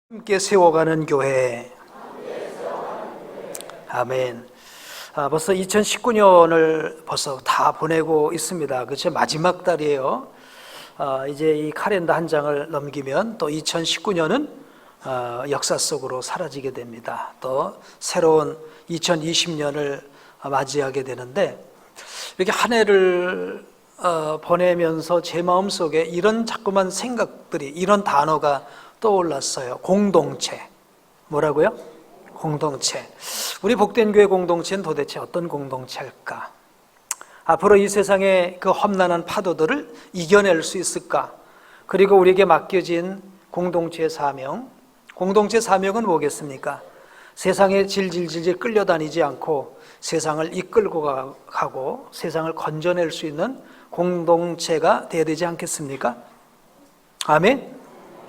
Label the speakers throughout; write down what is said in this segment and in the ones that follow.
Speaker 1: 함께 세워가는 교회. 아멘. 벌써 2019년을 벌써 다 보내고 있습니다. 그렇죠? 마지막 달이에요. 이제 이 카렌더 한 장을 넘기면 또 2019년은 역사 속으로 사라지게 됩니다. 또 새로운 2020년을 맞이하게 되는데, 이렇게 한 해를 보내면서 제 마음속에 이런 자꾸만 생각들이, 이런 단어가 떠올랐어요. 공동체. 뭐라고요? 공동체. 우리 복된 교회 공동체는 도대체 어떤 공동체일까? 앞으로 이 세상의 그 험난한 파도들을 이겨낼 수 있을까? 그리고 우리에게 맡겨진 공동체의 사명. 공동체 사명은 뭐겠습니까? 세상에 질질질질 끌려다니지 않고 세상을 이끌고 가고 세상을 건져낼 수 있는 공동체가 되어야 되지 않겠습니까? 아멘?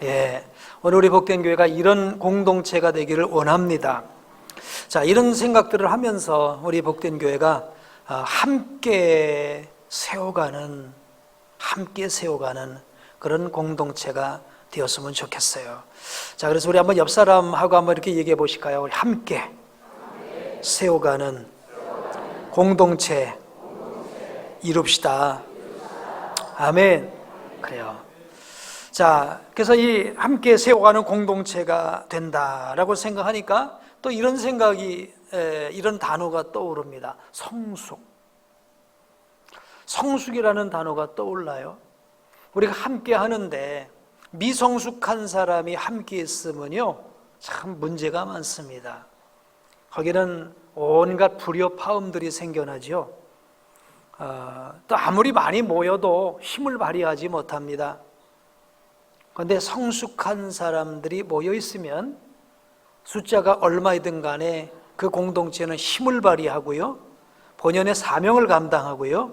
Speaker 1: 예. 오늘 우리 복된 교회가 이런 공동체가 되기를 원합니다. 자, 이런 생각들을 하면서 우리 복된 교회가 함께 세워가는 그런 공동체가 되었으면 좋겠어요. 자, 그래서 우리 한번 옆 사람하고 한번 이렇게 얘기해 보실까요? 우리 함께 세워가는 공동체 이룹시다. 아멘. 그래요. 자, 그래서 이 함께 세워가는 공동체가 된다라고 생각하니까 또 이런 생각이, 이런 단어가 떠오릅니다. 성숙이라는 단어가 떠올라요. 우리가 함께 하는데 미성숙한 사람이 함께 있으면요, 참 문제가 많습니다. 거기는 온갖 불협화음들이 생겨나죠. 또 아무리 많이 모여도 힘을 발휘하지 못합니다. 그런데 성숙한 사람들이 모여 있으면 숫자가 얼마이든 간에 그 공동체는 힘을 발휘하고요, 본연의 사명을 감당하고요,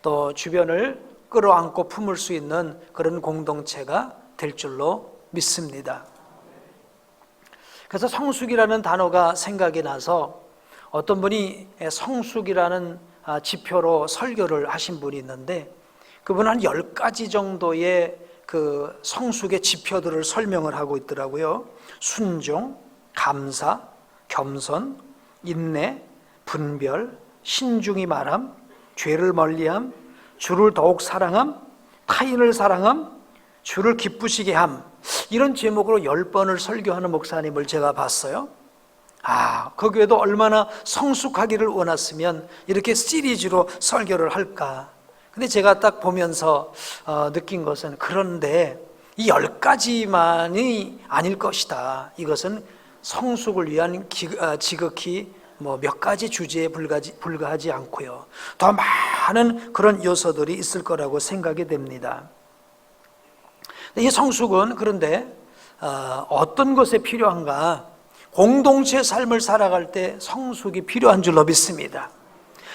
Speaker 1: 또 주변을 끌어안고 품을 수 있는 그런 공동체가 될 줄로 믿습니다. 그래서 성숙이라는 단어가 생각이 나서 어떤 분이 성숙이라는 지표로 설교를 하신 분이 있는데, 그분은 한 10가지 정도의 그 성숙의 지표들을 설명을 하고 있더라고요. 순종, 감사, 겸손, 인내, 분별, 신중히 말함, 죄를 멀리함, 주를 더욱 사랑함, 타인을 사랑함, 주를 기쁘시게 함. 이런 제목으로 10번을 설교하는 목사님을 제가 봤어요. 그 교회도 얼마나 성숙하기를 원했으면 이렇게 시리즈로 설교를 할까. 근데 제가 딱 보면서 느낀 것은, 그런데 이 10가지만이 아닐 것이다. 이것은 성숙을 위한 지극히 몇 가지 주제에 불과하지 않고요, 더 많은 그런 요소들이 있을 거라고 생각이 됩니다. 이 성숙은 그런데 어떤 것에 필요한가? 공동체 삶을 살아갈 때 성숙이 필요한 줄로 믿습니다.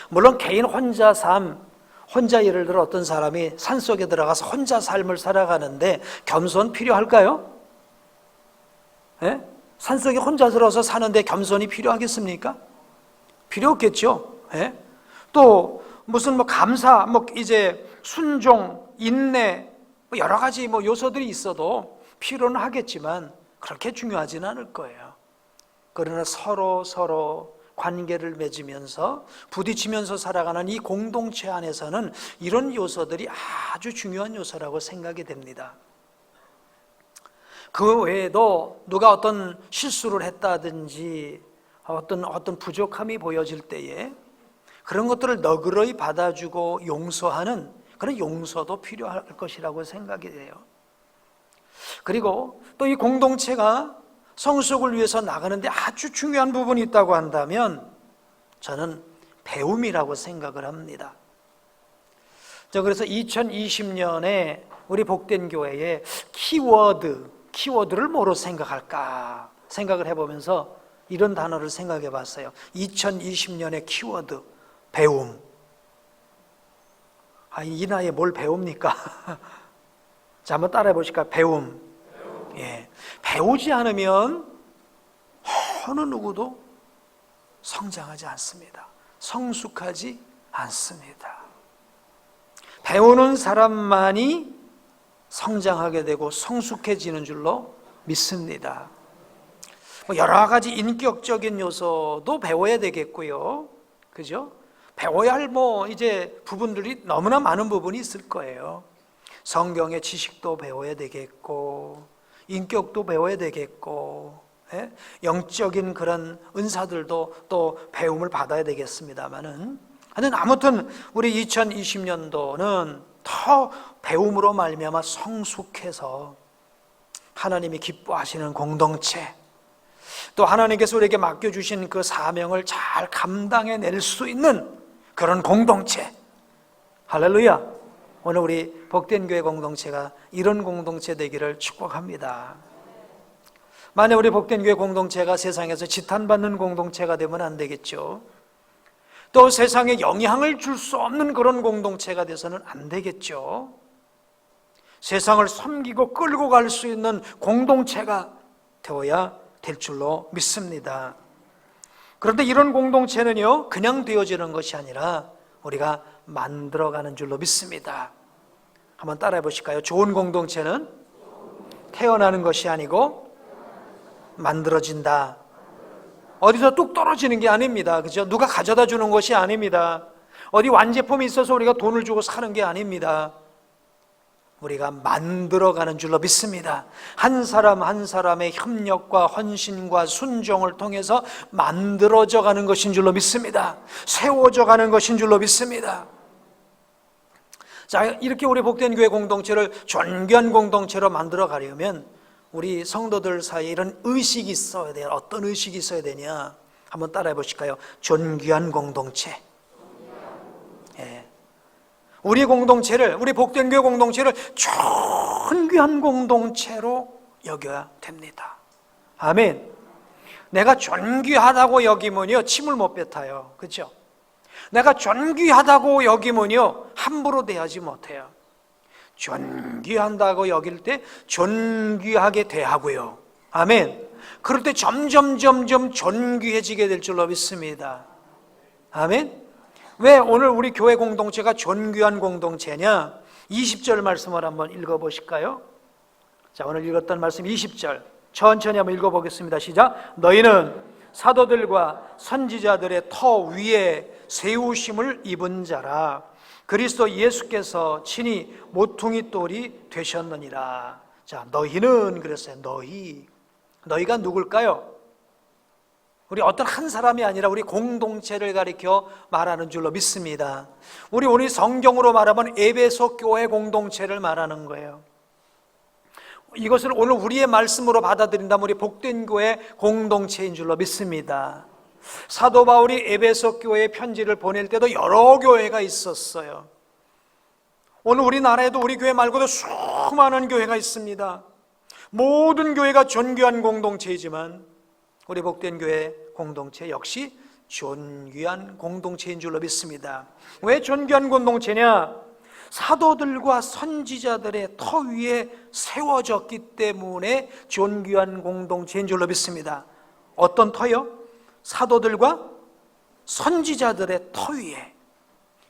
Speaker 1: 물론 개인 혼자 예를 들어 어떤 사람이 산속에 들어가서 혼자 삶을 살아가는데 겸손 필요할까요? 예? 산속에 혼자 들어서 사는데 겸손이 필요하겠습니까? 필요 없겠죠. 예? 또 무슨 감사, 이제 순종, 인내, 여러 가지 요소들이 있어도 필요는 하겠지만 그렇게 중요하지는 않을 거예요. 그러나 서로 관계를 맺으면서 부딪히면서 살아가는 이 공동체 안에서는 이런 요소들이 아주 중요한 요소라고 생각이 됩니다. 그 외에도 누가 어떤 실수를 했다든지 어떤 부족함이 보여질 때에 그런 것들을 너그러이 받아주고 용서하는 그런 용서도 필요할 것이라고 생각이 돼요. 그리고 또 이 공동체가 성숙을 위해서 나가는데 아주 중요한 부분이 있다고 한다면 저는 배움이라고 생각을 합니다. 그래서 2020년에 우리 복된 교회의 키워드를 뭐로 생각할까 생각을 해보면서 이런 단어를 생각해 봤어요. 2020년의 키워드, 배움. 이 나이에 뭘 배웁니까? 자, 한번 따라해 보실까요? 배움. 예. 배우지 않으면 어느 누구도 성장하지 않습니다. 성숙하지 않습니다. 배우는 사람만이 성장하게 되고 성숙해지는 줄로 믿습니다. 여러 가지 인격적인 요소도 배워야 되겠고요. 그죠? 배워야 할 이제 부분들이 너무나 많은 부분이 있을 거예요. 성경의 지식도 배워야 되겠고, 인격도 배워야 되겠고, 영적인 그런 은사들도 또 배움을 받아야 되겠습니다만은, 아무튼 우리 2020년도는 더 배움으로 말미암아 성숙해서 하나님이 기뻐하시는 공동체, 또 하나님께서 우리에게 맡겨주신 그 사명을 잘 감당해낼 수 있는 그런 공동체, 할렐루야. 오늘 우리 복된 교회 공동체가 이런 공동체 되기를 축복합니다. 만약 우리 복된 교회 공동체가 세상에서 지탄받는 공동체가 되면 안 되겠죠. 또 세상에 영향을 줄 수 없는 그런 공동체가 돼서는 안 되겠죠. 세상을 섬기고 끌고 갈 수 있는 공동체가 되어야 될 줄로 믿습니다. 그런데 이런 공동체는요, 그냥 되어지는 것이 아니라 우리가 만들어가는 줄로 믿습니다. 한번 따라해 보실까요? 좋은 공동체는 태어나는 것이 아니고 만들어진다. 어디서 뚝 떨어지는 게 아닙니다. 그죠? 누가 가져다 주는 것이 아닙니다. 어디 완제품이 있어서 우리가 돈을 주고 사는 게 아닙니다. 우리가 만들어가는 줄로 믿습니다. 한 사람 한 사람의 협력과 헌신과 순종을 통해서 만들어져 가는 것인 줄로 믿습니다. 세워져 가는 것인 줄로 믿습니다. 자, 이렇게 우리 복된 교회 공동체를 존귀한 공동체로 만들어 가려면 우리 성도들 사이에 이런 의식이 있어야 돼요. 어떤 의식이 있어야 되냐? 한번 따라해 보실까요? 존귀한 공동체. 우리 공동체를, 우리 복된 교회 공동체를 존귀한 공동체로 여겨야 됩니다. 아멘. 내가 존귀하다고 여기면요, 침을 못 뱉어요. 그렇죠? 내가 존귀하다고 여기면요, 함부로 대하지 못해요. 존귀한다고 여길 때 존귀하게 대하고요. 아멘. 그럴 때 점점 존귀해지게 될 줄로 믿습니다. 아멘. 왜 오늘 우리 교회 공동체가 존귀한 공동체냐? 20절 말씀을 한번 읽어보실까요? 자, 오늘 읽었던 말씀 20절 천천히 한번 읽어보겠습니다. 시작. 너희는 사도들과 선지자들의 터 위에 세우심을 입은 자라. 그리스도 예수께서 친히 모퉁이 돌이 되셨느니라. 자, 너희는 그랬어요. 너희가 누굴까요? 우리 어떤 한 사람이 아니라 우리 공동체를 가리켜 말하는 줄로 믿습니다. 우리 성경으로 말하면 에베소 교회 공동체를 말하는 거예요. 이것을 오늘 우리의 말씀으로 받아들인다면 우리 복된 교회 공동체인 줄로 믿습니다. 사도 바울이 에베소 교회에 편지를 보낼 때도 여러 교회가 있었어요. 오늘 우리나라에도 우리 교회 말고도 수많은 교회가 있습니다. 모든 교회가 존귀한 공동체이지만 우리 복된 교회 공동체 역시 존귀한 공동체인 줄로 믿습니다. 왜 존귀한 공동체냐? 사도들과 선지자들의 터 위에 세워졌기 때문에 존귀한 공동체인 줄로 믿습니다. 어떤 터요? 사도들과 선지자들의 터 위에.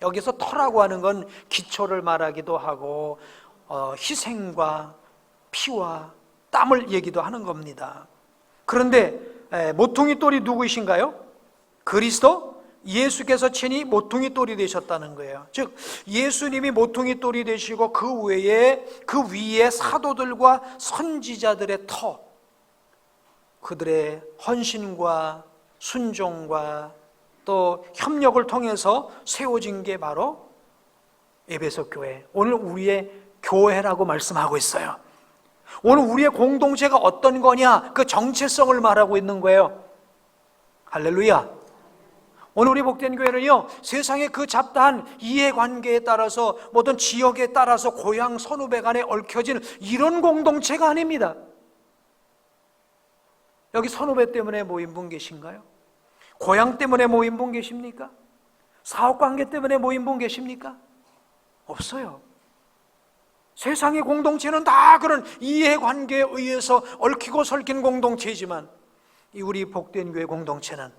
Speaker 1: 여기서 터라고 하는 건 기초를 말하기도 하고 희생과 피와 땀을 얘기도 하는 겁니다. 그런데 모퉁이 돌이 누구이신가요? 그리스도 예수께서 친히 모퉁이 돌이 되셨다는 거예요. 즉 예수님이 모퉁이 돌이 되시고 그 위에 사도들과 선지자들의 터, 그들의 헌신과 순종과 또 협력을 통해서 세워진 게 바로 에베소 교회, 오늘 우리의 교회라고 말씀하고 있어요. 오늘 우리의 공동체가 어떤 거냐? 그 정체성을 말하고 있는 거예요. 할렐루야. 오늘 우리 복된 교회는요, 세상의 그 잡다한 이해관계에 따라서 모든 지역에 따라서 고향 선후배 간에 얽혀진 이런 공동체가 아닙니다. 여기 선후배 때문에 모인 분 계신가요? 고향 때문에 모인 분 계십니까? 사업관계 때문에 모인 분 계십니까? 없어요. 세상의 공동체는 다 그런 이해관계에 의해서 얽히고 설킨 공동체이지만 이 우리 복된 교회 공동체는,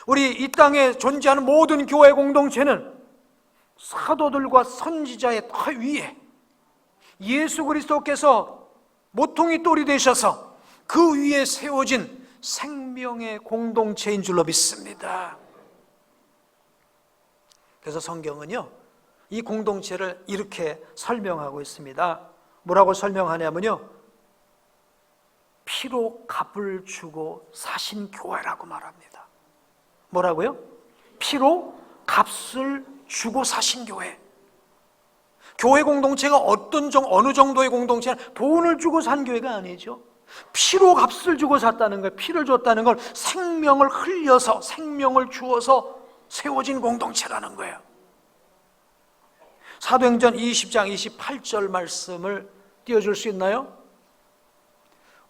Speaker 1: 우리 이 땅에 존재하는 모든 교회 공동체는 사도들과 선지자의 터 위에 예수 그리스도께서 모퉁이 돌이 되셔서 그 위에 세워진 생명의 공동체인 줄로 믿습니다. 그래서 성경은요, 이 공동체를 이렇게 설명하고 있습니다. 뭐라고 설명하냐면요, 피로 값을 주고 사신 교회라고 말합니다. 뭐라고요? 피로 값을 주고 사신 교회. 교회 공동체가 어느 정도의 공동체는 돈을 주고 산 교회가 아니죠. 피로 값을 주고 샀다는 거예요. 피를 줬다는 걸 생명을 흘려서, 생명을 주어서 세워진 공동체라는 거예요. 사도행전 20장 28절 말씀을 띄워줄 수 있나요?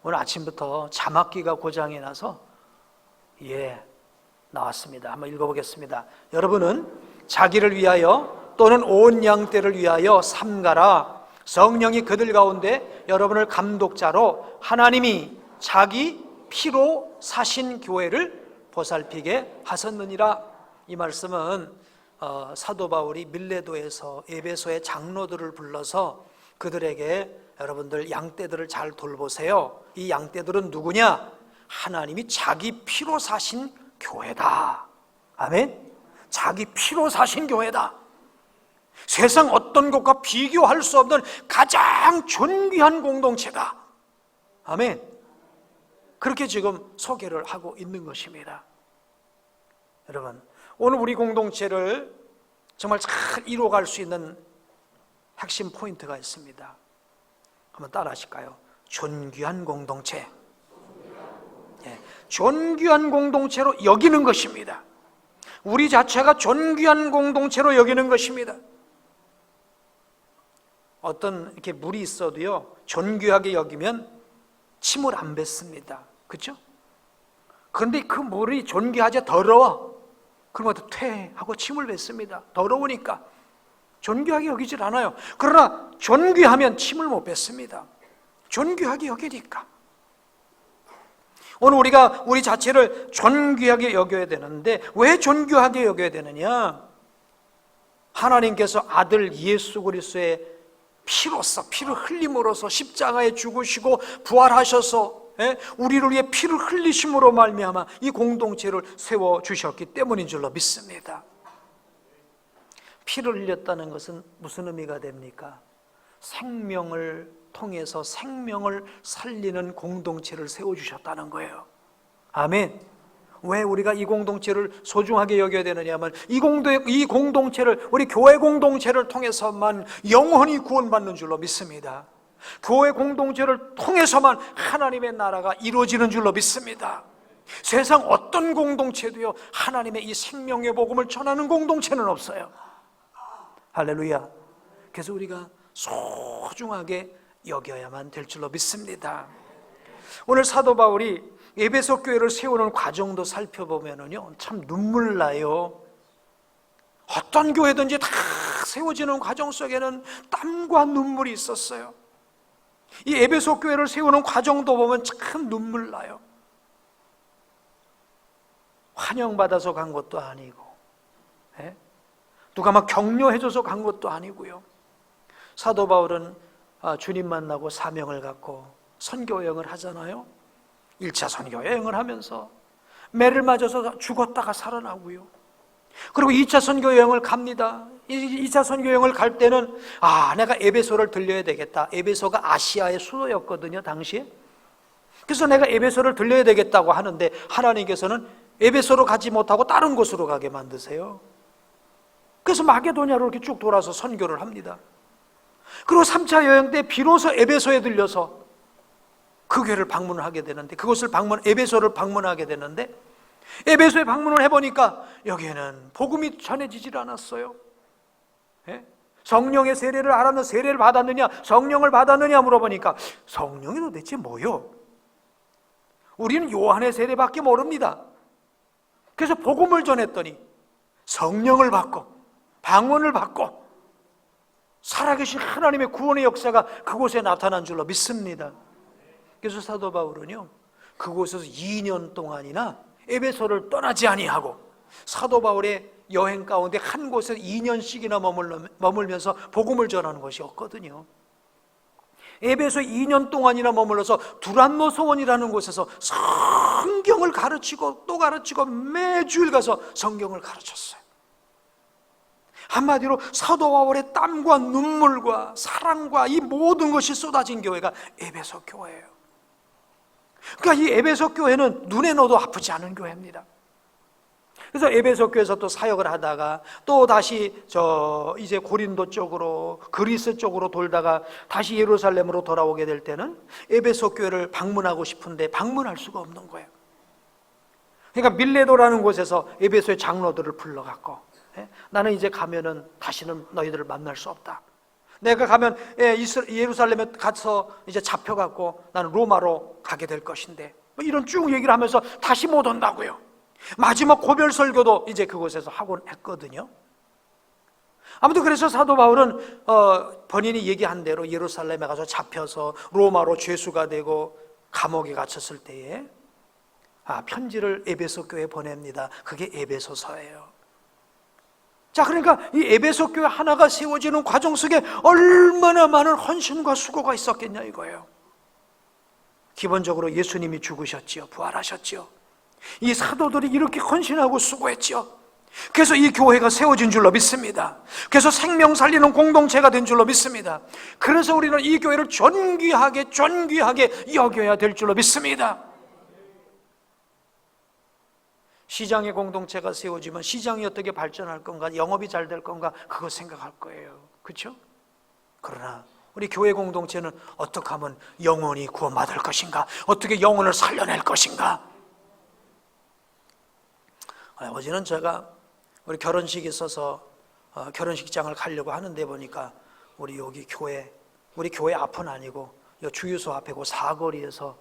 Speaker 1: 오늘 아침부터 자막기가 고장이 나서 나왔습니다. 한번 읽어보겠습니다. 여러분은 자기를 위하여 또는 온 양떼를 위하여 삼가라. 성령이 그들 가운데 여러분을 감독자로 하나님이 자기 피로 사신 교회를 보살피게 하셨느니라. 이 말씀은 사도 바울이 밀레도에서 에베소의 장로들을 불러서 그들에게 여러분들 양떼들을 잘 돌보세요. 이 양떼들은 누구냐? 하나님이 자기 피로 사신 교회다. 아멘. 자기 피로 사신 교회다. 세상 어떤 것과 비교할 수 없는 가장 존귀한 공동체다. 아멘. 그렇게 지금 소개를 하고 있는 것입니다. 여러분, 오늘 우리 공동체를 정말 잘 이루어갈 수 있는 핵심 포인트가 있습니다. 한번 따라 하실까요? 존귀한 공동체. 존귀한 공동체로 여기는 것입니다. 우리 자체가 존귀한 공동체로 여기는 것입니다. 어떤 이렇게 물이 있어도요, 존귀하게 여기면 침을 안 뱉습니다. 그렇죠? 그런데 그 물이 존귀하지 더러워. 그러면 퇴하고 침을 뱉습니다. 더러우니까 존귀하게 여기질 않아요. 그러나 존귀하면 침을 못 뱉습니다. 존귀하게 여기니까. 오늘 우리가 우리 자체를 존귀하게 여겨야 되는데, 왜 존귀하게 여겨야 되느냐? 하나님께서 아들 예수 그리스도의 피로써, 피를 흘림으로써 십자가에 죽으시고 부활하셔서 우리를 위해 피를 흘리심으로 말미암아 이 공동체를 세워주셨기 때문인 줄로 믿습니다. 피를 흘렸다는 것은 무슨 의미가 됩니까? 생명을 통해서 생명을 살리는 공동체를 세워주셨다는 거예요. 아멘. 왜 우리가 이 공동체를 소중하게 여겨야 되느냐 하면 이 공동체를, 우리 교회 공동체를 통해서만 영원히 구원받는 줄로 믿습니다. 교회 공동체를 통해서만 하나님의 나라가 이루어지는 줄로 믿습니다. 세상 어떤 공동체도요, 하나님의 이 생명의 복음을 전하는 공동체는 없어요. 할렐루야. 그래서 우리가 소중하게 여겨야만 될 줄로 믿습니다. 오늘 사도 바울이 에베소 교회를 세우는 과정도 살펴보면은요, 참 눈물 나요. 어떤 교회든지 다 세워지는 과정 속에는 땀과 눈물이 있었어요. 이 에베소 교회를 세우는 과정도 보면 참 눈물 나요. 환영받아서 간 것도 아니고, 누가 막 격려해줘서 간 것도 아니고요. 사도 바울은 주님 만나고 사명을 갖고 선교 여행을 하잖아요. 1차 선교 여행을 하면서 매를 맞아서 죽었다가 살아나고요. 그리고 2차 선교 여행을 갑니다. 2차 선교 여행을 갈 때는 내가 에베소를 들려야 되겠다. 에베소가 아시아의 수도였거든요, 당시에. 그래서 내가 에베소를 들려야 되겠다고 하는데 하나님께서는 에베소로 가지 못하고 다른 곳으로 가게 만드세요. 그래서 마게도냐로 이렇게 쭉 돌아서 선교를 합니다. 그리고 3차 여행 때 비로소 에베소에 들려서 그 교회를 방문을 하게 되는데, 에베소를 방문하게 되는데, 에베소에 방문을 해보니까 여기에는 복음이 전해지질 않았어요. 성령의 세례를 알았는, 세례를 받았느냐, 성령을 받았느냐 물어보니까 성령이 도대체 뭐요? 우리는 요한의 세례밖에 모릅니다. 그래서 복음을 전했더니 성령을 받고 방언을 받고 살아계신 하나님의 구원의 역사가 그곳에 나타난 줄로 믿습니다. 그래서 사도 바울은요, 그곳에서 2년 동안이나 에베소를 떠나지 아니하고 사도 바울의 여행 가운데 한 곳에 2년씩이나 머물면서 복음을 전하는 것이었거든요. 에베소 2년 동안이나 머물러서 두란노 성원이라는 곳에서 성경을 가르치고 또 가르치고 매주일 가서 성경을 가르쳤어요. 한마디로 사도 바울의 땀과 눈물과 사랑과 이 모든 것이 쏟아진 교회가 에베소 교회예요. 그러니까 이 에베소 교회는 눈에 넣어도 아프지 않은 교회입니다. 그래서 에베소 교회에서 또 사역을 하다가 또 다시 이제 고린도 쪽으로 그리스 쪽으로 돌다가 다시 예루살렘으로 돌아오게 될 때는 에베소 교회를 방문하고 싶은데 방문할 수가 없는 거예요. 그러니까 밀레도라는 곳에서 에베소의 장로들을 불러갖고 나는 이제 가면은 다시는 너희들을 만날 수 없다. 내가 가면 예루살렘에 가서 이제 잡혀갖고 나는 로마로 가게 될 것인데 이런 쭉 얘기를 하면서 다시 못 온다고요. 마지막 고별 설교도 이제 그곳에서 하곤 했거든요. 아무튼 그래서 사도 바울은 본인이 얘기한 대로 예루살렘에 가서 잡혀서 로마로 죄수가 되고 감옥에 갇혔을 때에 편지를 에베소 교회에 보냅니다. 그게 에베소서예요. 자, 그러니까 이 에베소 교회 하나가 세워지는 과정 속에 얼마나 많은 헌신과 수고가 있었겠냐 이거예요. 기본적으로 예수님이 죽으셨지요, 부활하셨지요. 이 사도들이 이렇게 헌신하고 수고했지요. 그래서 이 교회가 세워진 줄로 믿습니다. 그래서 생명 살리는 공동체가 된 줄로 믿습니다. 그래서 우리는 이 교회를 존귀하게 여겨야 될 줄로 믿습니다. 시장의 공동체가 세워지면 시장이 어떻게 발전할 건가, 영업이 잘 될 건가, 그거 생각할 거예요. 그렇죠? 그러나 우리 교회 공동체는 어떻게 하면 영혼이 구원받을 것인가, 어떻게 영혼을 살려낼 것인가. 어제는 제가 우리 결혼식이 있어서 결혼식장을 가려고 하는데 보니까 우리 교회 앞은 아니고 주유소 앞에 그 사거리에서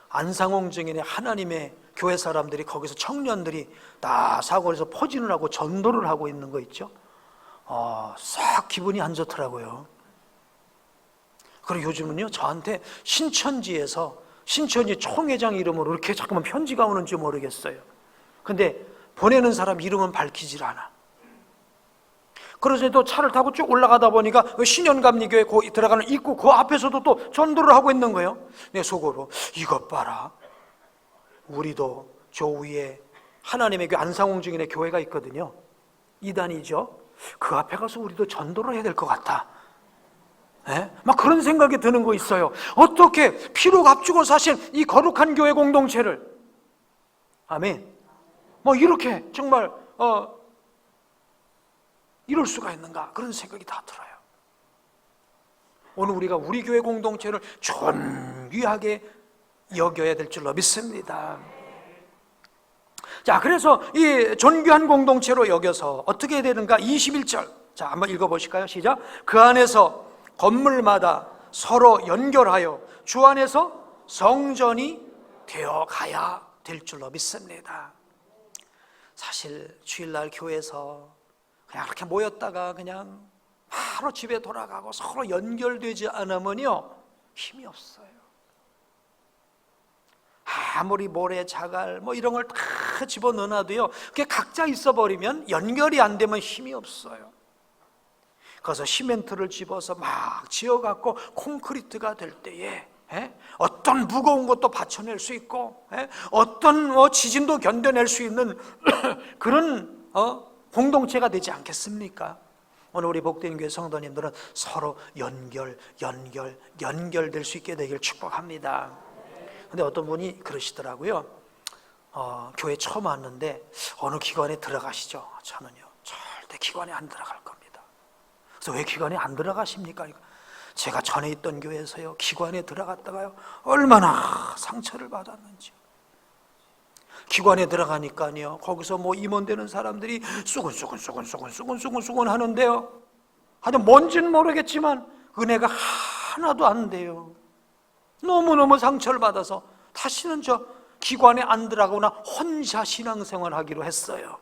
Speaker 1: 안상홍 증인의 하나님의 교회 사람들이 거기서 청년들이 다 사거리에서 포진을 하고 전도를 하고 있는 거 있죠. 싹 기분이 안 좋더라고요. 그리고 요즘은요 저한테 신천지 총회장 이름으로 이렇게 자꾸만 편지가 오는지 모르겠어요. 근데 보내는 사람 이름은 밝히질 않아. 그래서 또 차를 타고 쭉 올라가다 보니까 신현감리교회 들어가는 입구 그 앞에서도 또 전도를 하고 있는 거예요. 내 속으로 이것 봐라, 우리도 저 위에 하나님의 교회 안상홍 증인의 교회가 있거든요. 이단이죠. 그 앞에 가서 우리도 전도를 해야 될 것 같다. 막 그런 생각이 드는 거 있어요. 어떻게 피로 값주고 사신 이 거룩한 교회 공동체를, 아멘, 이렇게 정말 이럴 수가 있는가, 그런 생각이 다 들어요. 오늘 우리가 우리 교회 공동체를 존귀하게 여겨야 될 줄로 믿습니다. 자, 그래서 이 존귀한 공동체로 여겨서 어떻게 해야 되는가? 21절 자, 한번 읽어보실까요? 시작. 그 안에서 건물마다 서로 연결하여 주 안에서 성전이 되어가야 될 줄로 믿습니다. 사실 주일날 교회에서 그냥 그렇게 모였다가 그냥 바로 집에 돌아가고 서로 연결되지 않으면요 힘이 없어요. 아무리 모래, 자갈 이런 걸 다 집어넣어놔도요 그게 각자 있어버리면 연결이 안 되면 힘이 없어요. 그래서 시멘트를 집어서 막 지어갖고 콘크리트가 될 때에 어떤 무거운 것도 받쳐낼 수 있고 어떤 지진도 견뎌낼 수 있는 그런 공동체가 되지 않겠습니까? 오늘 우리 복된 교회 성도님들은 서로 연결될 수 있게 되길 축복합니다. 근데 어떤 분이 그러시더라고요. 교회 처음 왔는데 어느 기관에 들어가시죠? 저는요 절대 기관에 안 들어갈 겁니다. 그래서 왜 기관에 안 들어가십니까? 제가 전에 있던 교회에서요 기관에 들어갔다가요 얼마나 상처를 받았는지요. 기관에 들어가니까요 거기서 임원되는 사람들이 수근수근 하는데요, 하여튼 뭔지는 모르겠지만 은혜가 하나도 안 돼요. 너무너무 상처를 받아서 다시는 저 기관에 안 들어가거나 혼자 신앙생활 하기로 했어요.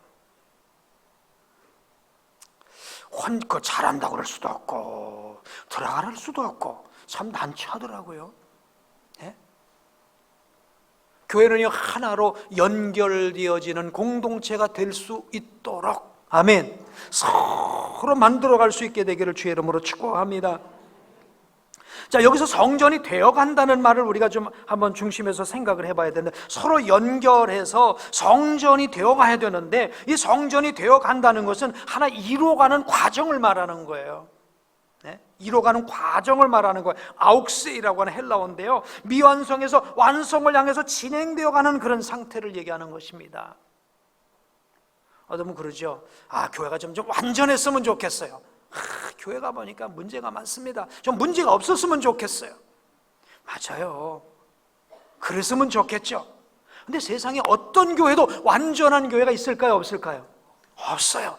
Speaker 1: 잘한다고 그럴 수도 없고 들어가라 할 수도 없고 참 난처하더라고요. 교회는요 하나로 연결되어지는 공동체가 될 수 있도록, 아멘, 서로 만들어갈 수 있게 되기를 주의 이름으로 축복합니다. 자, 여기서 성전이 되어간다는 말을 우리가 좀 한번 중심에서 생각을 해봐야 되는데, 서로 연결해서 성전이 되어가야 되는데, 이 성전이 되어간다는 것은 하나 이루어가는 과정을 말하는 거예요. 네? 이루어가는 과정을 말하는 거예요. 아욱세이라고 하는 헬라어인데요, 미완성에서 완성을 향해서 진행되어가는 그런 상태를 얘기하는 것입니다. 어쩌면 그러죠. 교회가 좀 완전했으면 좋겠어요. 교회가 보니까 문제가 많습니다. 좀 문제가 없었으면 좋겠어요. 맞아요. 그랬으면 좋겠죠. 근데 세상에 어떤 교회도 완전한 교회가 있을까요? 없을까요? 없어요.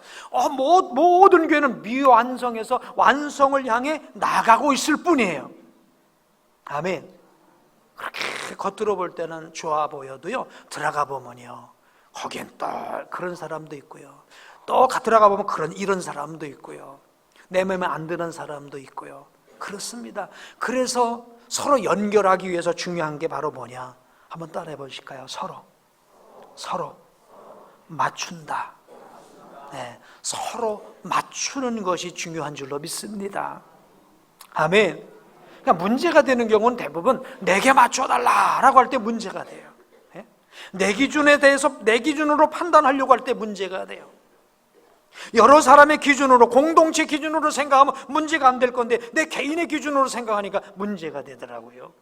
Speaker 1: 모든 교회는 미완성에서 완성을 향해 나가고 있을 뿐이에요. 아멘. 그렇게 겉으로 볼 때는 좋아 보여도요, 들어가 보면요, 거기엔 또 그런 사람도 있고요, 또 들어가 보면 이런 사람도 있고요, 내 마음에 안 드는 사람도 있고요. 그렇습니다. 그래서 서로 연결하기 위해서 중요한 게 바로 뭐냐? 한번 따라해 보실까요? 서로 맞춘다. 네, 서로 맞추는 것이 중요한 줄로 믿습니다. 아멘. 그러니까 문제가 되는 경우는 대부분 내게 맞춰달라라고 할 때 문제가 돼요. 네? 내 기준에 대해서 내 기준으로 판단하려고 할 때 문제가 돼요. 여러 사람의 기준으로, 공동체 기준으로 생각하면 문제가 안 될 건데, 내 개인의 기준으로 생각하니까 문제가 되더라고요.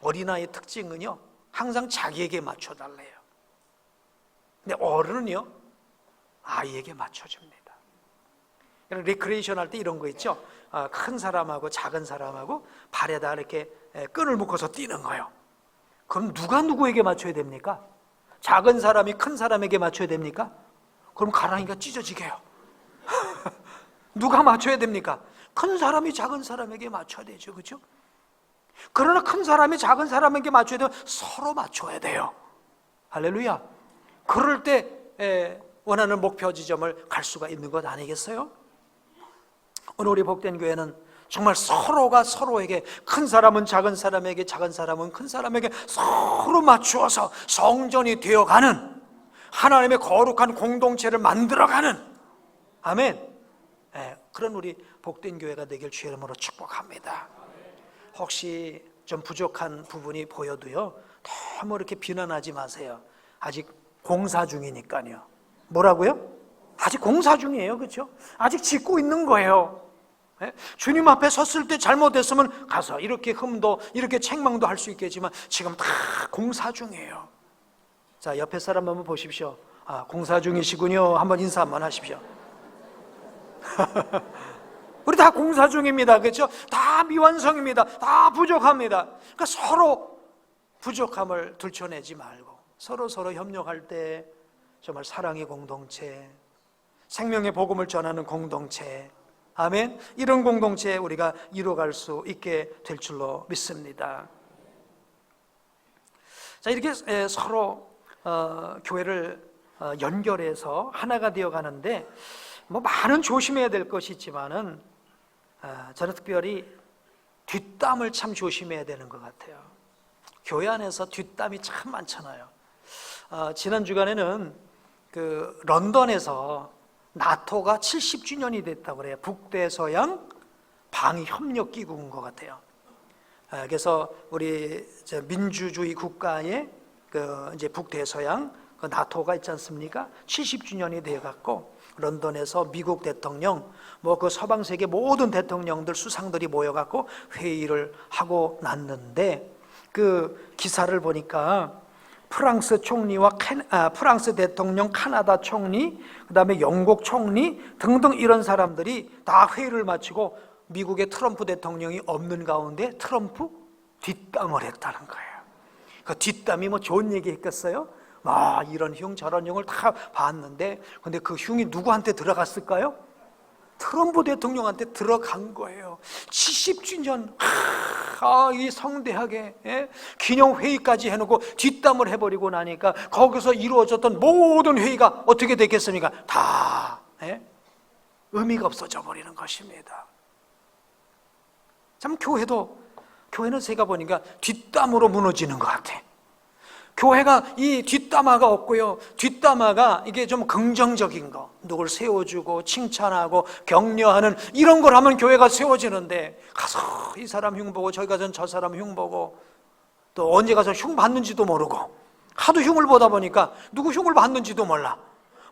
Speaker 1: 어린아이의 특징은요, 항상 자기에게 맞춰달래요. 근데 어른은요, 아이에게 맞춰줍니다. 리크레이션 할 때 이런 거 있죠. 큰 사람하고 작은 사람하고 발에다 이렇게 끈을 묶어서 뛰는 거예요. 그럼 누가 누구에게 맞춰야 됩니까? 작은 사람이 큰 사람에게 맞춰야 됩니까? 그럼 가랑이가 찢어지게 해요. 누가 맞춰야 됩니까? 큰 사람이 작은 사람에게 맞춰야 되죠. 그렇죠? 그러나 큰 사람이 작은 사람에게 맞춰야 되면 서로 맞춰야 돼요. 할렐루야. 그럴 때 원하는 목표 지점을 갈 수가 있는 것 아니겠어요? 오늘 우리 복된 교회는 정말 서로가 서로에게, 큰 사람은 작은 사람에게, 작은 사람은 큰 사람에게 서로 맞추어서 성전이 되어가는, 하나님의 거룩한 공동체를 만들어가는, 아멘, 그런 우리 복된 교회가 되길 주의 이름으로 축복합니다. 혹시 좀 부족한 부분이 보여도요, 너무 이렇게 비난하지 마세요. 아직 공사 중이니까요. 뭐라고요? 아직 공사 중이에요. 그렇죠? 아직 짓고 있는 거예요. 주님 앞에 섰을 때 잘못했으면 가서 이렇게 흠도, 이렇게 책망도 할 수 있겠지만 지금 다 공사 중이에요. 자, 옆에 사람 한번 보십시오. 공사 중이시군요. 한번 인사 한번 하십시오. 우리 다 공사 중입니다. 그렇죠? 다 미완성입니다. 다 부족합니다. 그러니까 서로 부족함을 들춰내지 말고 서로 협력할 때 정말 사랑의 공동체, 생명의 복음을 전하는 공동체, 아멘, 이런 공동체에 우리가 이루어갈 수 있게 될 줄로 믿습니다. 자, 이렇게 서로 교회를 연결해서 하나가 되어 가는데 많은 조심해야 될 것이 있지만은 저는 특별히 뒷담을 참 조심해야 되는 것 같아요. 교회 안에서 뒷담이 참 많잖아요. 지난 주간에는 런던에서 나토가 70주년이 됐다고 그래요. 북대서양 방위협력기구인 것 같아요. 그래서 우리 민주주의 국가의 이제 북대서양 나토가 있지 않습니까? 70주년이 되어갖고 런던에서 미국 대통령, 그 서방 세계 모든 대통령들, 수상들이 모여갖고 회의를 하고 났는데, 그 기사를 보니까 프랑스 총리와 프랑스 대통령, 카나다 총리, 그 다음에 영국 총리 등등 이런 사람들이 다 회의를 마치고 미국의 트럼프 대통령이 없는 가운데 트럼프 뒷담을 했다는 거예요. 그 뒷담이 좋은 얘기 했겠어요? 이런 흉 저런 흉을 다 봤는데, 근데 그 흉이 누구한테 들어갔을까요? 트럼프 대통령한테 들어간 거예요. 70주년 이 성대하게 기념회의까지 해놓고 뒷담을 해버리고 나니까 거기서 이루어졌던 모든 회의가 어떻게 됐겠습니까? 다 의미가 없어져 버리는 것입니다. 참 교회는 제가 보니까 뒷담으로 무너지는 것 같아. 교회가 이 뒷담화가 없고요. 뒷담화가 이게 좀 긍정적인 거, 누굴 세워주고 칭찬하고 격려하는 이런 걸 하면 교회가 세워지는데, 가서 이 사람 흉보고 저기 가서 저 사람 흉보고 또 언제 가서 흉 받는지도 모르고 하도 흉을 보다 보니까 누구 흉을 받는지도 몰라.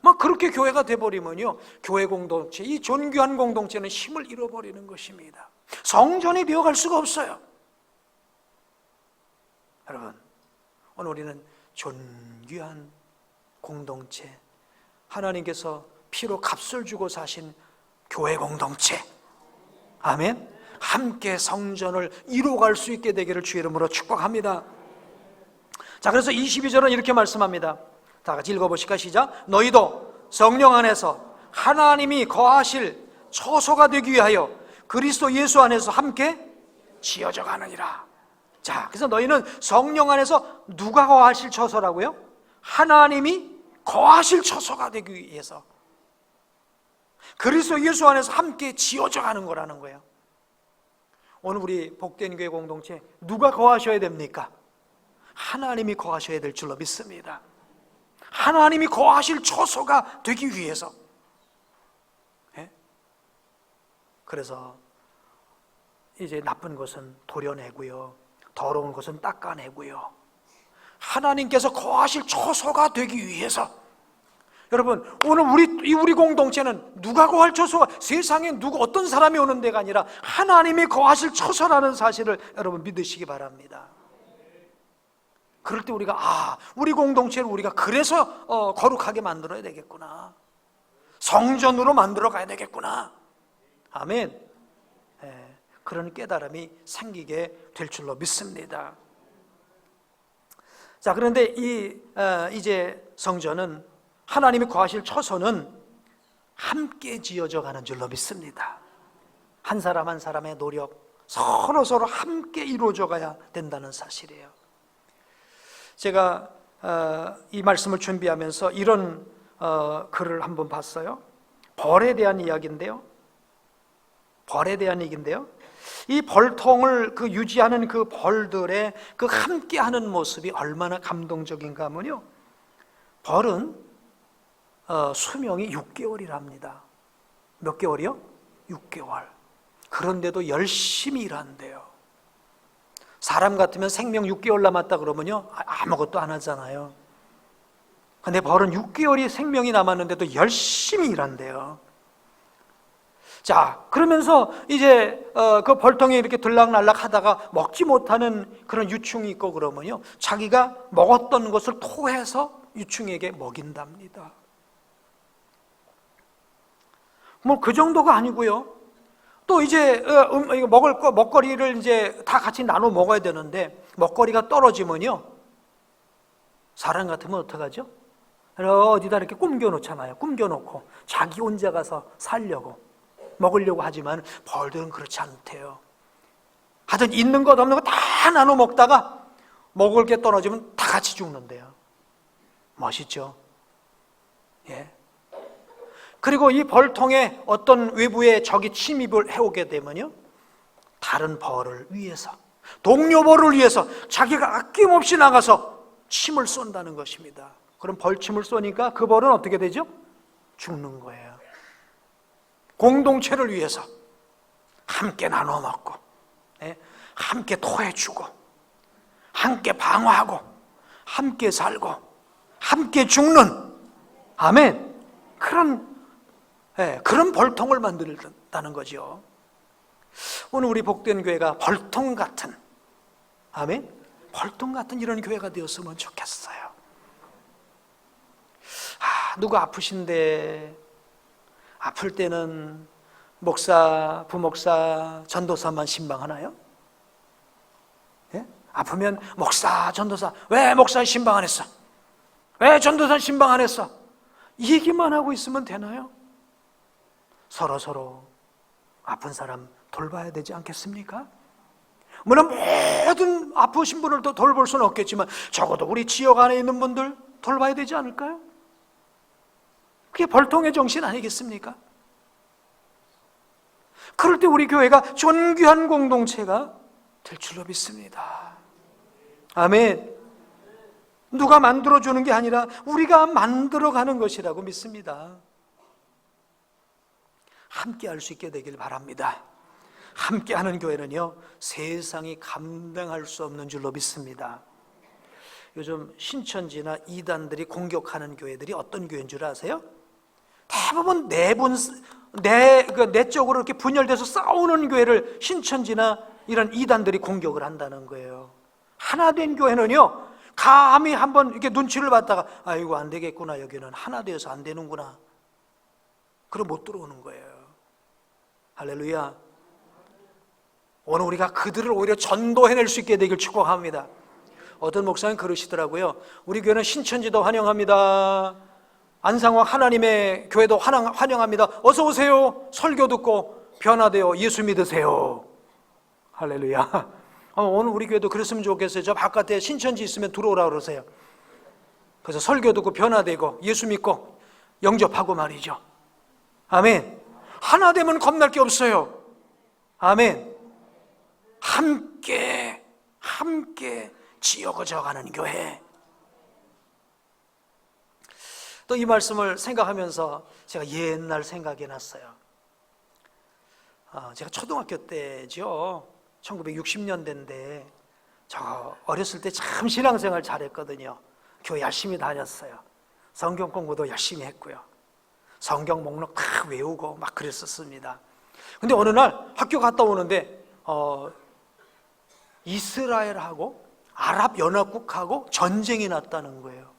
Speaker 1: 막 그렇게 교회가 돼버리면요, 교회 공동체, 이 존귀한 공동체는 힘을 잃어버리는 것입니다. 성전이 되어갈 수가 없어요. 여러분, 오늘 우리는 존귀한 공동체, 하나님께서 피로 값을 주고 사신 교회 공동체, 아멘, 함께 성전을 이루어갈 수 있게 되기를 주의 이름으로 축복합니다. 자, 그래서 22절은 이렇게 말씀합니다. 다 같이 읽어보실까? 시작. 너희도 성령 안에서 하나님이 거하실 처소가 되기 위하여 그리스도 예수 안에서 함께 지어져 가느니라. 자, 그래서 너희는 성령 안에서 누가 거하실 처소라고요? 하나님이 거하실 처소가 되기 위해서 그리스도 예수 안에서 함께 지어져 가는 거라는 거예요. 오늘 우리 복된 교회 공동체 누가 거하셔야 됩니까? 하나님이 거하셔야 될 줄로 믿습니다. 하나님이 거하실 처소가 되기 위해서. 그래서 이제 나쁜 것은 도려내고요, 더러운 것은 닦아내고요, 하나님께서 거하실 처소가 되기 위해서. 여러분, 오늘 우리 공동체는 누가 거할 처소가, 세상에 누구 어떤 사람이 오는 데가 아니라 하나님이 거하실 처소라는 사실을 여러분 믿으시기 바랍니다. 그럴 때 우리가 우리 공동체를 우리가 그래서 거룩하게 만들어야 되겠구나, 성전으로 만들어 가야 되겠구나, 아멘. 그런 깨달음이 생기게 될 줄로 믿습니다. 자, 그런데 이제 성전은, 하나님이 거하실 처소는 함께 지어져 가는 줄로 믿습니다. 한 사람 한 사람의 노력, 서로 함께 이루어져 가야 된다는 사실이에요. 제가 이 말씀을 준비하면서 이런 글을 한번 봤어요. 벌에 대한 이야기인데요. 벌에 대한 얘기인데요. 이 벌통을 유지하는 그 벌들의 그 함께하는 모습이 얼마나 감동적인가 하면요, 벌은 수명이 6개월이랍니다. 몇 개월이요? 6개월. 그런데도 열심히 일한대요. 사람 같으면 생명 6개월 남았다 그러면요, 아무것도 안 하잖아요. 근데 벌은 6개월이 생명이 남았는데도 열심히 일한대요. 자, 그러면서 이제 그 벌통에 이렇게 들락날락 하다가 먹지 못하는 그런 유충이 있고 그러면요, 자기가 먹었던 것을 토해서 유충에게 먹인답니다. 뭐 그 정도가 아니고요, 또 이제 먹거리를 이제 다 같이 나눠 먹어야 되는데 먹거리가 떨어지면요, 사람 같으면 어떡하죠? 어디다 이렇게 꿈겨 놓잖아요. 꿈겨 놓고 자기 혼자 가서 살려고 먹으려고 하지만 벌들은 그렇지 않대요. 하여튼 있는 것 없는 거 다 나눠 먹다가 먹을 게 떨어지면 다 같이 죽는데요. 멋있죠? 예. 그리고 이 벌통에 어떤 외부의 적이 침입을 해오게 되면요, 다른 벌을 위해서, 동료 벌을 위해서 자기가 아낌없이 나가서 침을 쏜다는 것입니다. 그럼 벌침을 쏘니까 그 벌은 어떻게 되죠? 죽는 거예요. 공동체를 위해서 함께 나눠 먹고, 함께 토해주고, 함께 방어하고, 함께 살고, 함께 죽는, 아멘, 그런 벌통을 만들었다는 거죠. 오늘 우리 복된 교회가 벌통 같은, 아멘, 벌통 같은 이런 교회가 되었으면 좋겠어요. 누가 아프신데 아플 때는 목사, 부목사, 전도사만 신방하나요? 예? 아프면 목사, 전도사, 왜 목사 신방 안 했어? 왜 전도사 신방 안 했어? 이 얘기만 하고 있으면 되나요? 서로 아픈 사람 돌봐야 되지 않겠습니까? 물론 모든 아프신 분을 또 돌볼 수는 없겠지만 적어도 우리 지역 안에 있는 분들 돌봐야 되지 않을까요? 그게 벌통의 정신 아니겠습니까? 그럴 때 우리 교회가 존귀한 공동체가 될 줄로 믿습니다. 아멘. 누가 만들어주는 게 아니라 우리가 만들어가는 것이라고 믿습니다. 함께 할 수 있게 되길 바랍니다. 함께하는 교회는요, 세상이 감당할 수 없는 줄로 믿습니다. 요즘 신천지나 이단들이 공격하는 교회들이 어떤 교회인 줄 아세요? 대부분 내적으로 이렇게 분열돼서 싸우는 교회를 신천지나 이런 이단들이 공격을 한다는 거예요. 하나된 교회는요, 감히 한번 이렇게 눈치를 봤다가 아이고 안 되겠구나, 여기는 하나 되어서 안 되는구나, 그럼 못 들어오는 거예요. 할렐루야. 오늘 우리가 그들을 오히려 전도해낼 수 있게 되길 축복합니다. 어떤 목사님 그러시더라고요. 우리 교회는 신천지도 환영합니다, 안상화 하나님의 교회도 환영합니다, 어서 오세요, 설교 듣고 변화되어 예수 믿으세요. 할렐루야. 오늘 우리 교회도 그랬으면 좋겠어요. 저 바깥에 신천지 있으면 들어오라 그러세요. 그래서 설교 듣고 변화되고 예수 믿고 영접하고 말이죠. 아멘. 하나 되면 겁날 게 없어요. 아멘. 함께 지어져가는 교회. 또 이 말씀을 생각하면서 제가 옛날 생각이 났어요. 제가 초등학교 때죠. 1960년대인데 저 어렸을 때 참 신앙생활 잘했거든요. 교회 열심히 다녔어요. 성경 공부도 열심히 했고요. 성경 목록 다 외우고 막 그랬었습니다. 근데 어느 날 학교 갔다 오는데 이스라엘하고 아랍연합국하고 전쟁이 났다는 거예요.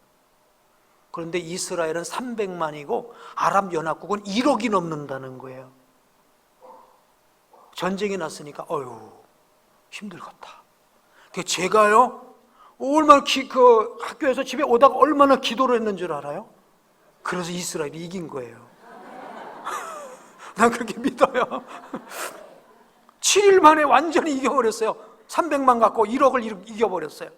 Speaker 1: 그런데 이스라엘은 300만이고 아랍연합국은 1억이 넘는다는 거예요. 전쟁이 났으니까 힘들겠다. 제가요 얼마나 학교에서 집에 오다가 얼마나 기도를 했는 줄 알아요? 그래서 이스라엘이 이긴 거예요. 난 그렇게 믿어요. 7일 만에 완전히 이겨버렸어요. 300만 갖고 1억을 이겨버렸어요.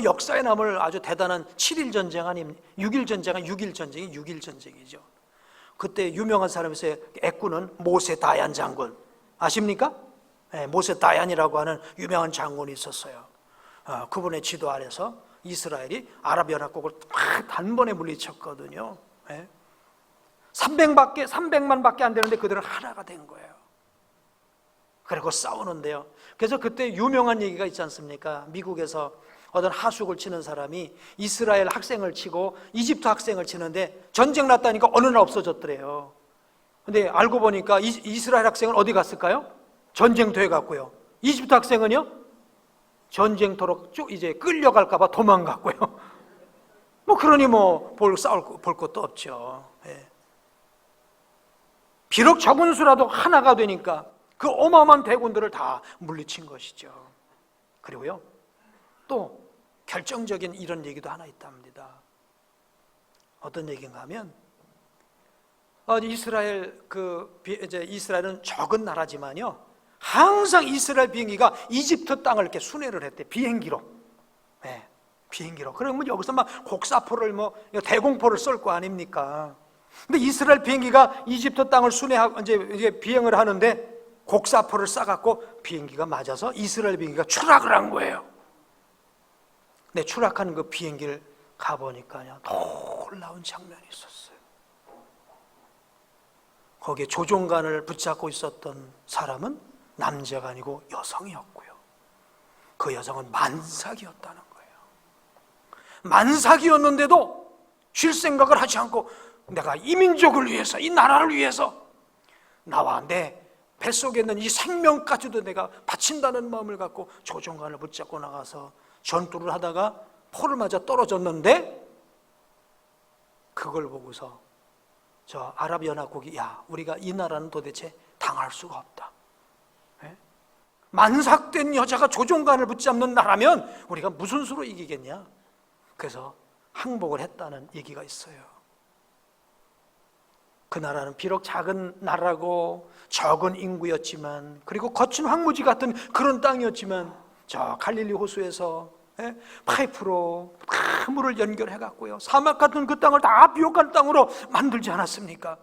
Speaker 1: 역사에 남을 아주 대단한 7일 전쟁 아니면 6일 전쟁은 6일 전쟁이 6일 전쟁이죠. 그때 유명한 사람이 있어요. 애꾸는 모세 다얀 장군 아십니까? 네, 모세 다얀이라고 하는 유명한 장군이 있었어요. 그분의 지도 아래서 이스라엘이 아랍연합국을 단번에 물리쳤거든요. 네. 300만밖에 안 되는데 그들은 하나가 된 거예요. 그리고 싸우는데요. 그래서 그때 유명한 얘기가 있지 않습니까? 미국에서 어떤 하숙을 치는 사람이 이스라엘 학생을 치고 이집트 학생을 치는데 전쟁 났다니까 어느 날 없어졌더래요. 근데 알고 보니까 이스라엘 학생은 어디 갔을까요? 전쟁터에 갔고요. 이집트 학생은요? 전쟁터로 쭉 이제 끌려갈까봐 도망갔고요. 그러니 볼 것도 없죠. 예. 비록 적은 수라도 하나가 되니까 그 어마어마한 대군들을 다 물리친 것이죠. 그리고요, 또 결정적인 이런 얘기도 하나 있답니다. 어떤 얘기인가 하면 이스라엘은 적은 나라지만요, 항상 이스라엘 비행기가 이집트 땅을 이렇게 순회를 했대. 비행기로. 네, 비행기로. 그러면 여기서 막 곡사포를 대공포를 쏠 거 아닙니까? 근데 이스라엘 비행기가 이집트 땅을 순회하고 이제 비행을 하는데 곡사포를 쏴갖고 비행기가 맞아서 이스라엘 비행기가 추락을 한 거예요. 근데 추락하는 그 비행기를 가보니까요, 놀라운 장면이 있었어요. 거기에 조종관을 붙잡고 있었던 사람은 남자가 아니고 여성이었고요. 그 여성은 만삭이었다는 거예요. 만삭이었는데도 쉴 생각을 하지 않고 내가 이 민족을 위해서, 이 나라를 위해서 나와 내 뱃속에 있는 이 생명까지도 내가 바친다는 마음을 갖고 조종관을 붙잡고 나가서 전투를 하다가 포를 맞아 떨어졌는데, 그걸 보고서 저 아랍연합국이 우리가 이 나라는 도대체 당할 수가 없다. 네? 만삭된 여자가 조종관을 붙잡는 나라면 우리가 무슨 수로 이기겠냐. 그래서 항복을 했다는 얘기가 있어요. 그 나라는 비록 작은 나라고 적은 인구였지만, 그리고 거친 황무지 같은 그런 땅이었지만, 저 갈릴리 호수에서 파이프로 다 물을 연결해 갖고요, 사막 같은 그 땅을 다 비옥한 땅으로 만들지 않았습니까?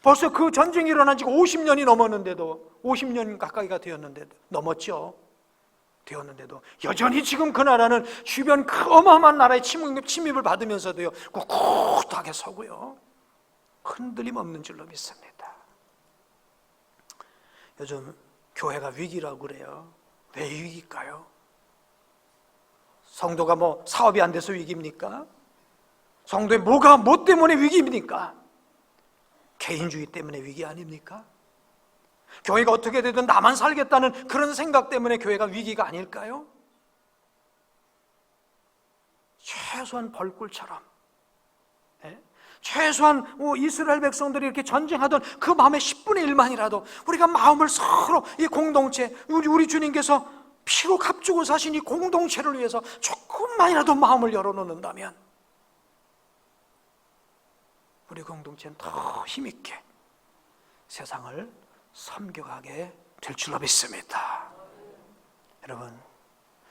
Speaker 1: 벌써 그 전쟁이 일어난 지가 50년이 넘었는데도, 50년 가까이가 되었는데도, 넘었죠. 되었는데도 여전히 지금 그 나라는 주변 그 어마어마한 나라의 침입을 받으면서도요 꿋꿋하게 서고요 흔들림 없는 줄로 믿습니다. 요즘 교회가 위기라고 그래요. 왜 위기일까요? 성도가 뭐 사업이 안 돼서 위기입니까? 성도의 뭐 때문에 위기입니까? 개인주의 때문에 위기 아닙니까? 교회가 어떻게 되든 나만 살겠다는 그런 생각 때문에 교회가 위기가 아닐까요? 최소한 벌꿀처럼, 최소한 이스라엘 백성들이 이렇게 전쟁하던 그 마음의 10분의 1만이라도 우리가 마음을 서로 이 공동체, 우리 주님께서 피로 값주고 사신 이 공동체를 위해서 조금만이라도 마음을 열어놓는다면 우리 공동체는 더 힘있게 세상을 섬겨가게 될 줄로 믿습니다. 여러분,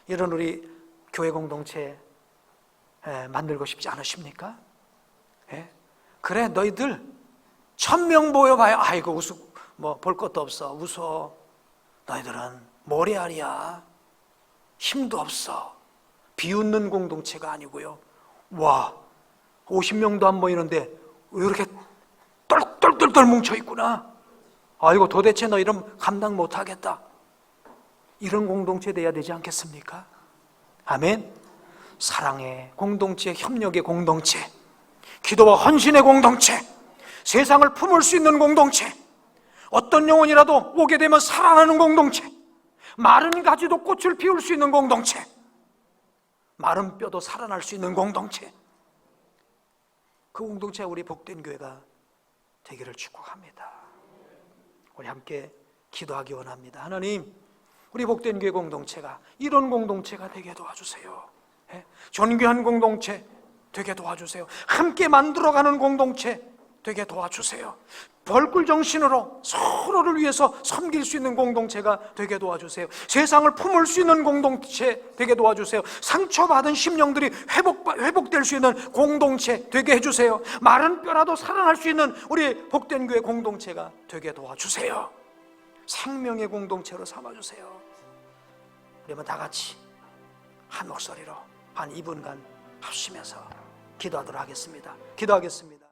Speaker 1: 이런 우리 교회 공동체 만들고 싶지 않으십니까? 그래, 너희들 1000명 모여봐야 아이고 볼 것도 없어, 웃어. 너희들은 모래알이야. 힘도 없어. 비웃는 공동체가 아니고요. 와, 50명도 안 모이는데 왜 이렇게 똘똘똘똘 뭉쳐있구나. 아이고 도대체 너 이러면 감당 못하겠다. 이런 공동체 돼야 되지 않겠습니까? 아멘. 사랑의 공동체, 협력의 공동체, 기도와 헌신의 공동체, 세상을 품을 수 있는 공동체, 어떤 영혼이라도 오게 되면 살아나는 공동체, 마른 가지도 꽃을 피울 수 있는 공동체, 마른 뼈도 살아날 수 있는 공동체, 그 공동체가 우리 복된 교회가 되기를 축복합니다. 우리 함께 기도하기 원합니다. 하나님, 우리 복된 교회 공동체가 이런 공동체가 되게 도와주세요. 존귀한 공동체 되게 도와주세요. 함께 만들어가는 공동체 되게 도와주세요. 벌꿀 정신으로 서로를 위해서 섬길 수 있는 공동체가 되게 도와주세요. 세상을 품을 수 있는 공동체 되게 도와주세요. 상처받은 심령들이 회복될 수 있는 공동체 되게 해주세요. 마른 뼈라도 살아날 수 있는 우리 복된 교회 공동체가 되게 도와주세요. 생명의 공동체로 삼아주세요. 그러면 다 같이 한 목소리로 한 2분간 합치면서 기도하도록 하겠습니다. 기도하겠습니다.